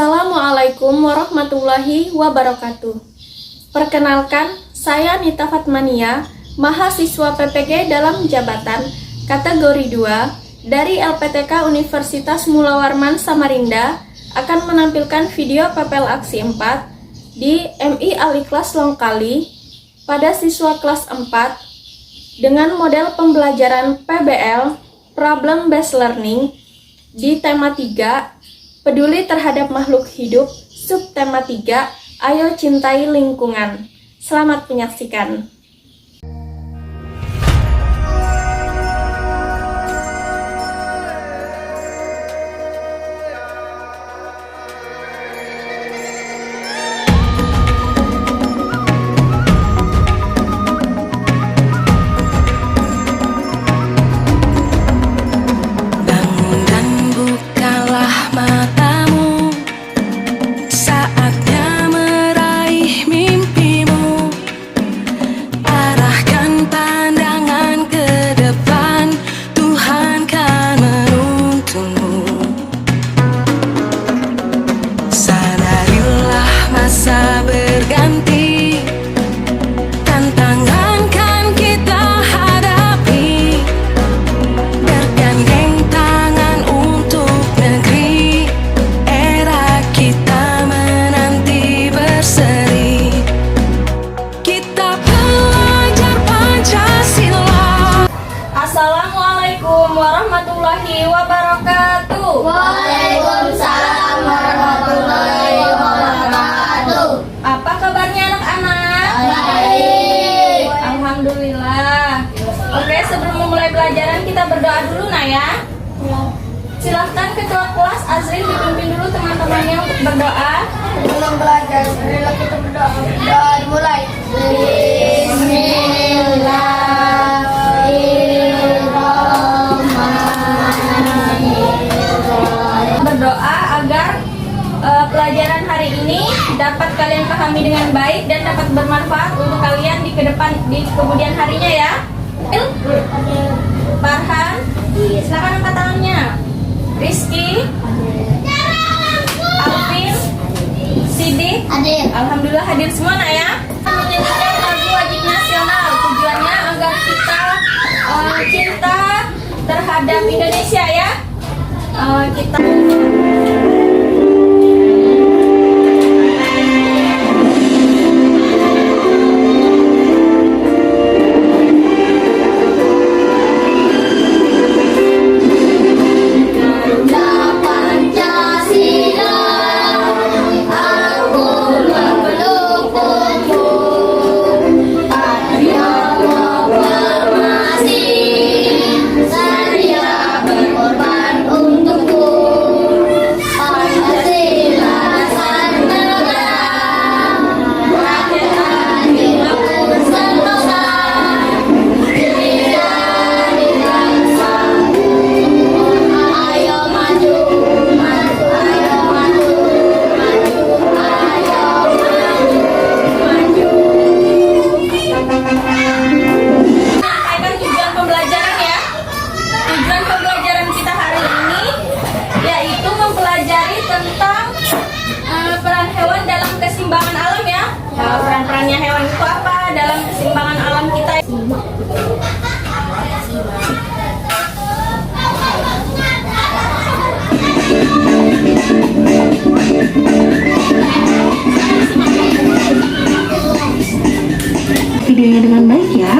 Assalamualaikum warahmatullahi wabarakatuh. Perkenalkan, saya Nita Fatmania, mahasiswa PPG dalam jabatan kategori 2 dari LPTK Universitas Mula Warman Samarinda akan menampilkan video PPL Aksi 4 di MI Al-Ikhlas Longkali pada siswa kelas 4 dengan model pembelajaran PBL Problem Based Learning di tema 3 Peduli terhadap makhluk hidup, subtema 3, Ayo Cintai Lingkungan. Selamat menyaksikan. Assalamualaikum warahmatullahi wabarakatuh. Waalaikumsalam warahmatullahi wabarakatuh. Apa kabarnya anak-anak? Baik. Alhamdulillah. Oke, sebelum memulai pelajaran kita berdoa dulu ya. Silahkan ketua kelas Azrin dipimpin dulu teman-temannya untuk berdoa. Sebelum belajar, marilah kita berdoa. Doa dimulai. Berdoa agar pelajaran hari ini dapat kalian pahami dengan baik dan dapat bermanfaat untuk kalian di kemudian harinya ya. Farhan, silakan angkat tangannya. Rizky, Alvin, Sidik, alhamdulillah hadir semua ya. Menyanyikan lagu wajib nasional, tujuannya agar kita cinta terhadap Indonesia ya. Kita peran-perannya hewan itu apa dalam keseimbangan alam kita. Videonya dengan baik ya.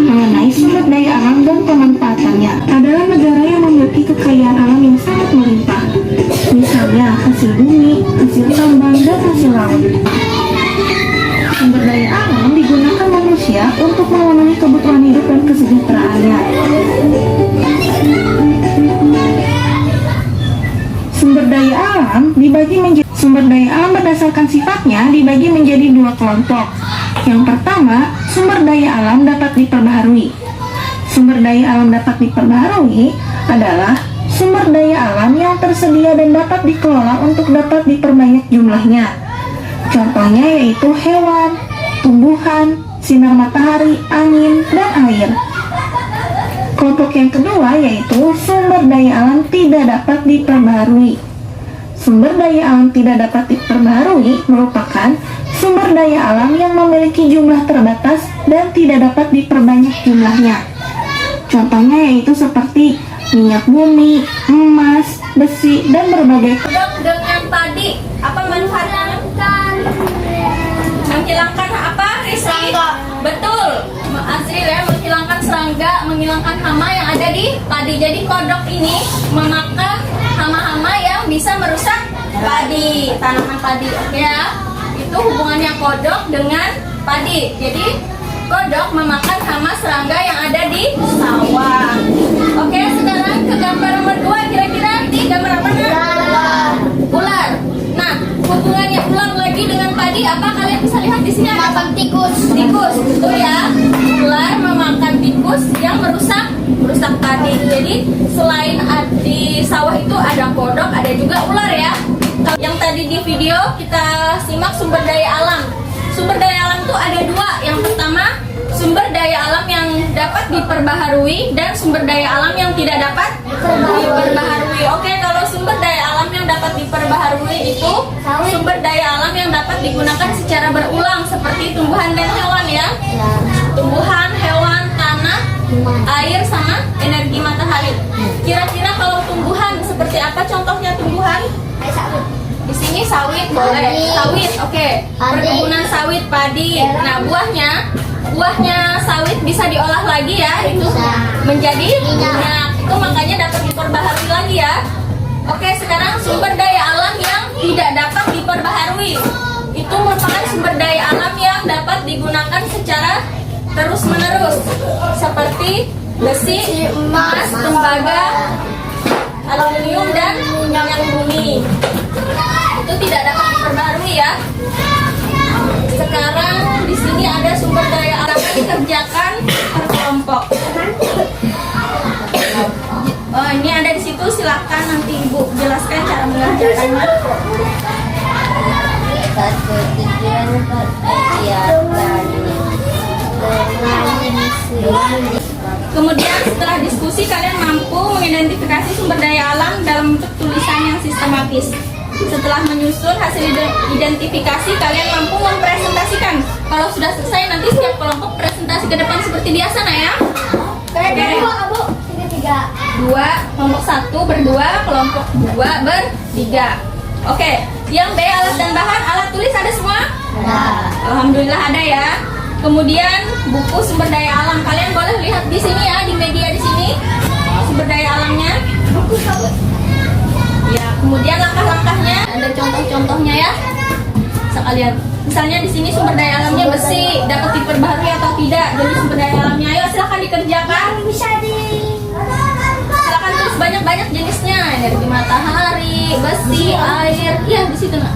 Mengenai sumber daya alam dan pemanfaatannya adalah negara yang memiliki kekayaan alam yang sangat melimpah. Misalnya hasil bumi, hasil tambang, dan hasil laut. Sumber daya alam digunakan manusia untuk memenuhi kebutuhan hidup dan kesejahteraannya. Sumber daya alam berdasarkan sifatnya dibagi menjadi dua kelompok. Yang pertama, sumber daya alam dapat diperbaharui. Sumber daya alam dapat diperbaharui adalah sumber daya alam yang tersedia dan dapat dikelola untuk dapat diperbanyak jumlahnya. Contohnya yaitu hewan, tumbuhan, sinar matahari, angin, dan air. Kelompok yang kedua yaitu sumber daya alam tidak dapat diperbaharui. Sumber daya alam tidak dapat diperbaharui merupakan sumber daya alam yang memiliki jumlah terbatas dan tidak dapat diperbanyak jumlahnya. Contohnya yaitu seperti minyak bumi, emas, besi, dan berbagai. Kodok dengan padi, apa manfaatnya? Menghilangkan apa, Rizky? Betul, Azril ya, menghilangkan serangga, menghilangkan hama yang ada di padi. Jadi kodok ini memakan hama-hama yang bisa merusak padi, tanaman padi. Oke ya, itu hubungannya kodok dengan padi. Jadi kodok memakan hama serangga yang ada di sawah. Oke, sekarang ke gambar nomor 2. Kira-kira di gambar apa nak? Ular. Nah, hubungannya ular lagi dengan padi apa? Kalian bisa lihat di sini ada Makan tikus. tikus, betul ya. Ular memakan tikus yang merusak padi. Jadi selain di sawah itu ada kodok, ada juga ular ya. Yang tadi di video kita simak sumber daya alam. Sumber daya alam itu ada 2. Yang pertama, sumber daya alam yang dapat diperbaharui dan sumber daya alam yang tidak dapat diperbaharui. Oke, kalau sumber daya alam yang dapat diperbaharui itu sumber daya alam yang dapat digunakan secara berulang seperti tumbuhan dan hewan ya. Tumbuhan, hewan, tanah, air sama energi matahari. Kira-kira kalau tumbuhan seperti apa contohnya tumbuhan? Di sini sawit boleh, sawit, oke. Perkebunan sawit, padi. Nah, buahnya sawit bisa diolah lagi ya, itu menjadi minyak. Itu makanya dapat diperbaharui lagi ya. Oke, sekarang sumber daya alam yang tidak dapat diperbaharui. Itu merupakan sumber daya alam yang dapat digunakan secara terus-menerus seperti besi, emas, tembaga, aluminium dan minyak bumi. Itu tidak dapat diperbaharui ya. Sekarang di sini ada sumber daya alam yang dikerjakan per kelompok. Oh, ini ada di situ, silakan nanti Ibu jelaskan cara mengerjakannya. Kemudian setelah diskusi kalian mampu mengidentifikasi sumber daya alam dalam bentuk tulisan yang sistematis. Setelah menyusun hasil identifikasi, kalian mampu mempresentasikan. Kalau sudah selesai, nanti setiap kelompok presentasi ke depan seperti biasa, nah ya. Kamu 2, kelompok 1 berdua, kelompok 2 bertiga. Oke, yang B, alat dan bahan. Alat tulis ada semua? Alhamdulillah ada ya. Kemudian buku sumber daya alam, kalian boleh lihat di sini ya, di media di sini sumber daya alamnya. Ya, kemudian langkah-langkahnya ada contoh-contohnya ya. Sekalian, misalnya di sini sumber daya alamnya besi, dapat diperbaharui atau tidak. Jadi sumber daya alamnya, ayo silakan dikerjakan. Silakan tulis banyak-banyak jenisnya, energi matahari, besi, air. Ya, di situ nak.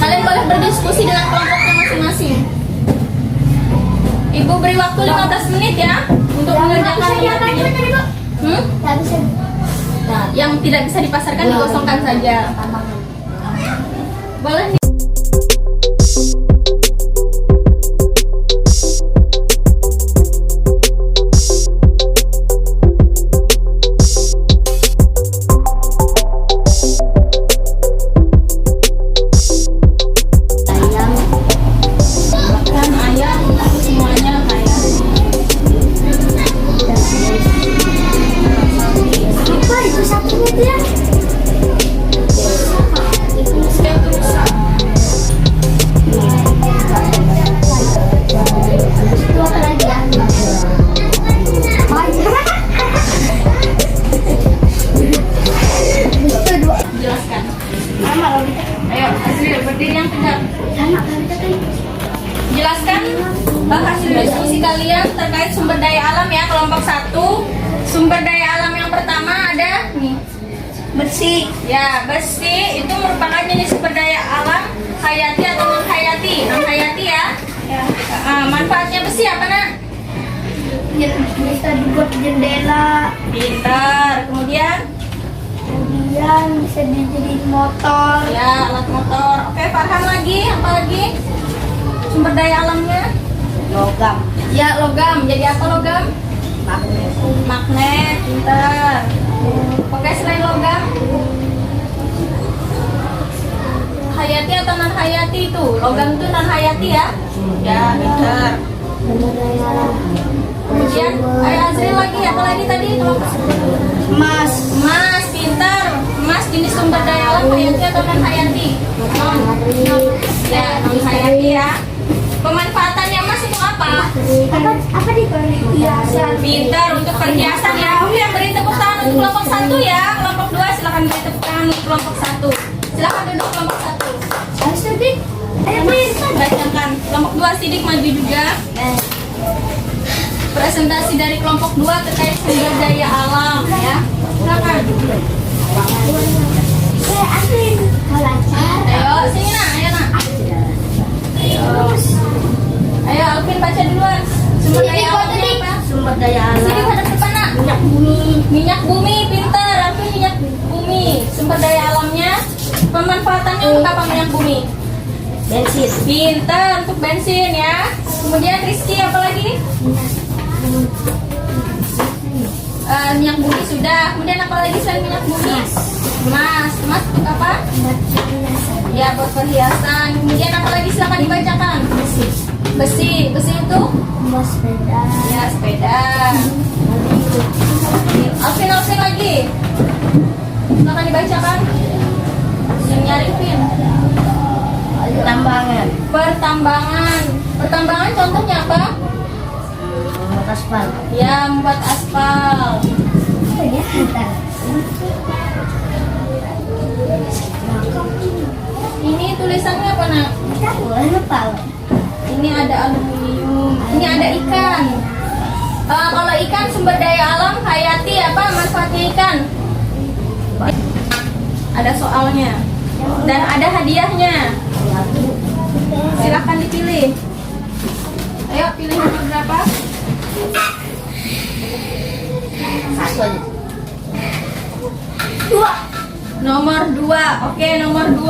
Kalian boleh berdiskusi dengan kelompoknya masing-masing. Ibu beri waktu 15 menit ya untuk mengerjakan ini. Nah, yang tidak bisa dipasarkan dikosongkan saja. Boleh nih. Makan ayam, semuanya kayak Apa itu satunya dia? Itu apa lagi ya? Itu dua. jelaskan. Sama kalau kita. Ayo, Azril berdiri yang tegak. Sama kalau kita kan. Jelaskan hasil diskusi kalian terkait sumber daya alam ya, kelompok 1. Sumber daya alam yang pertama ada nih, besi. Ya, besi itu merupakan jenis sumber daya alam hayati atau non-hayati. Non-hayati ya. Manfaatnya besi apa nak? Bisa dibuat jendela. Pintar. Kemudian Kemudian bisa dijadiin motor. ya, alat motor. Oke, Farhan lagi, apa lagi? Sumber daya alamnya? Logam. Ya, logam. Jadi apa logam? Magnet, pintar. Oke, selain logam. Hayati atau non hayati itu? Logam itu non hayati ya? Ya, pintar. Kemudian, ayo Azril lagi, apa lagi tadi? Emas. Emas, pintar. Emas jenis sumber daya alam hayati atau non hayati? Non. Ya, non hayati ya. Pemanfaatannya emas itu apa? Apa di perhiasan? Pintar untuk perhiasan ya. Oke, beri tepuk tangan untuk kelompok 1 ya. Kelompok 2 silakan beri tepuk tangan untuk kelompok 1. Silakan duduk kelompok 1. Sidik. Ayo pintar. Bacakan. Kelompok 2 Sidik maju juga. Presentasi dari kelompok 2 terkait sumber daya alam ya. Silakan. Saya Asrin. Mau lancar. Ayo, sini nak, ayo nak. Ayo. Ayo Alvin baca duluan. Sumber daya alamnya apa? Sumber daya Sini hadap depan nak. Minyak bumi. Minyak bumi, pintar. Alvin minyak bumi. Sumber daya alamnya. Pemanfaatannya untuk apa minyak bumi? Bensin. Pintar untuk bensin ya. Kemudian Rizky apa lagi? Minyak bumi sudah. Kemudian apa lagi selain minyak bumi? Emas. Emas untuk apa? Ya buat perhiasan. Kemudian apa lagi silakan dibacakan? Besi. Besi itu? Emas sepeda. Ya sepeda. Alvin lagi. Silakan dibacakan. Yang nyari Vin. Tambangan. Pertambangan contohnya apa? Aspal. Ya membuat aspal. Ya, bentar. Ini tulisannya apa nak? Lupa. Ini ada aluminium. Ini ada ikan. Kalau ikan sumber daya alam hayati apa manfaatnya ikan? Ada soalnya dan ada hadiahnya. Silahkan dipilih. Ayo pilih nomor berapa? Satu aja. Nomor 2. Oke, nomor 2.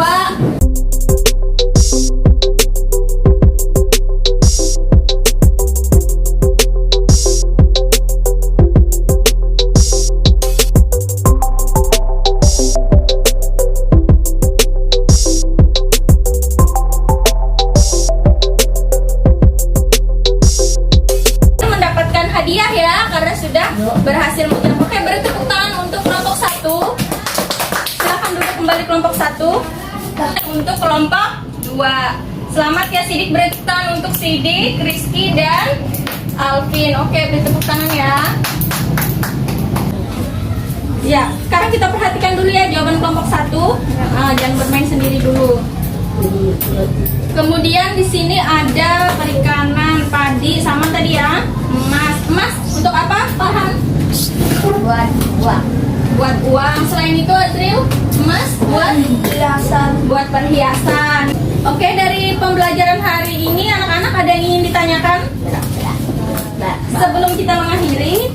Mendapatkan hadiah ya karena sudah berhasil menjawab. Oke, beri tepuk tangan untuk kelompok 1. Silahkan duduk kembali kelompok 1. Untuk kelompok 2. Selamat ya Sidik, beri tepuk tangan untuk Sidik, Rizky dan Alvin. Oke, beri tepuk tangan ya. Ya, sekarang kita perhatikan dulu ya jawaban kelompok 1. Jangan bermain sendiri dulu. Kemudian di sini ada perikanan, padi, sama tadi ya. Emas. Emas untuk apa? Farhan? Buat uang. Buat uang. Selain itu Azril, emas buat Perhiasan. buat perhiasan. Oke, dari pembelajaran hari ini anak-anak ada yang ingin ditanyakan? Sebelum kita mengakhiri,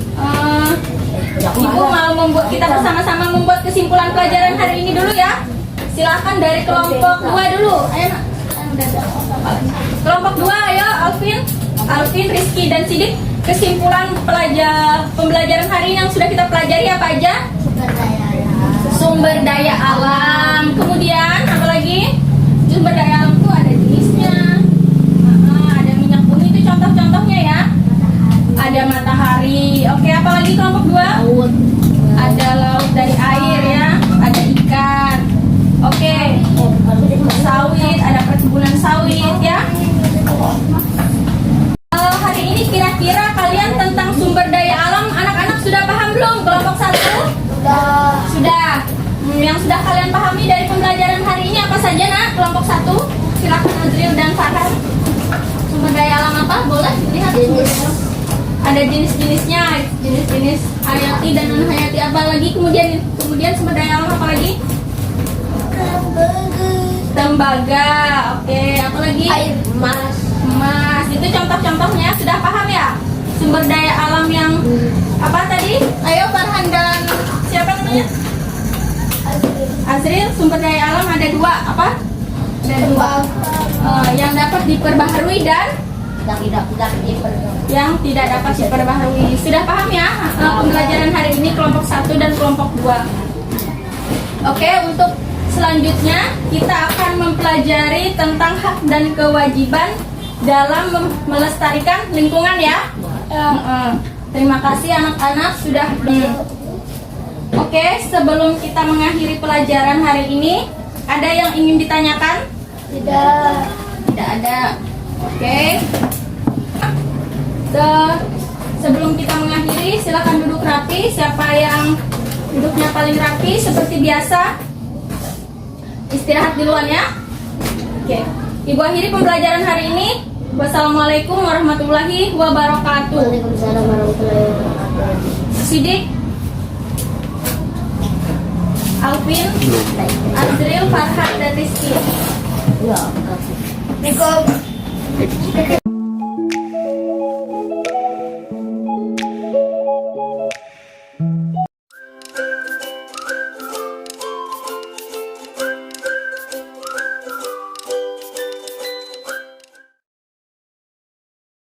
Ibu mau kita bersama-sama membuat kesimpulan pelajaran hari ini dulu ya. Silahkan dari kelompok 2 dulu. Ayo nak. Kelompok 2, ayo Alvin, Rizky dan Sidik. Kesimpulan pembelajaran hari ini yang sudah kita pelajari apa aja? Sumber daya alam. Kemudian apa lagi? Sumber daya alam itu ada jenisnya. Ada minyak bumi, itu contoh-contohnya ya. Ada matahari. Oke, apa lagi kelompok 2? Ada laut dari air ya. Ada ikan. Oke. Sawit, ada perkebunan sawit ya. Hari ini kira-kira kalian tentang sumber daya alam anak-anak sudah paham belum? Kelompok 1? Sudah. Yang sudah kalian pahami dari pembelajaran hari ini apa saja nak? Kelompok 1? Silakan Azril dan Farhan. Sumber daya alam apa? Boleh lihat. Ada jenis-jenisnya, jenis-jenis hayati dan non hayati apa lagi? Kemudian sumber daya alam apa lagi? Tembaga. Oke, apa lagi? Air. Emas. Emas. Itu contoh-contohnya sudah paham ya? Sumber daya alam yang apa tadi? Ayo Farhan dan siapa namanya? Azril. Sumber daya alam ada 2. Apa? Ada 2. Yang dapat diperbaharui dan Tidak diperlukan. yang tidak dapat diperbaharui. Sudah paham ya pembelajaran hari ini kelompok 1 dan kelompok 2. Oke, untuk selanjutnya kita akan mempelajari tentang hak dan kewajiban dalam melestarikan lingkungan ya. Terima kasih anak-anak sudah Oke, sebelum kita mengakhiri pelajaran hari ini, ada yang ingin ditanyakan? Tidak. Tidak ada. Oke. Sebelum kita mengakhiri, silakan duduk rapi. Siapa yang duduknya paling rapi seperti biasa, istirahat duluan ya. Oke. Ibu akhiri pembelajaran hari ini. Wassalamualaikum warahmatullahi wabarakatuh. Waalaikumsalam warahmatullahi wabarakatuh. Sidik, Alvin, Azril, Farhat, dan Rizky. Ya, makasih.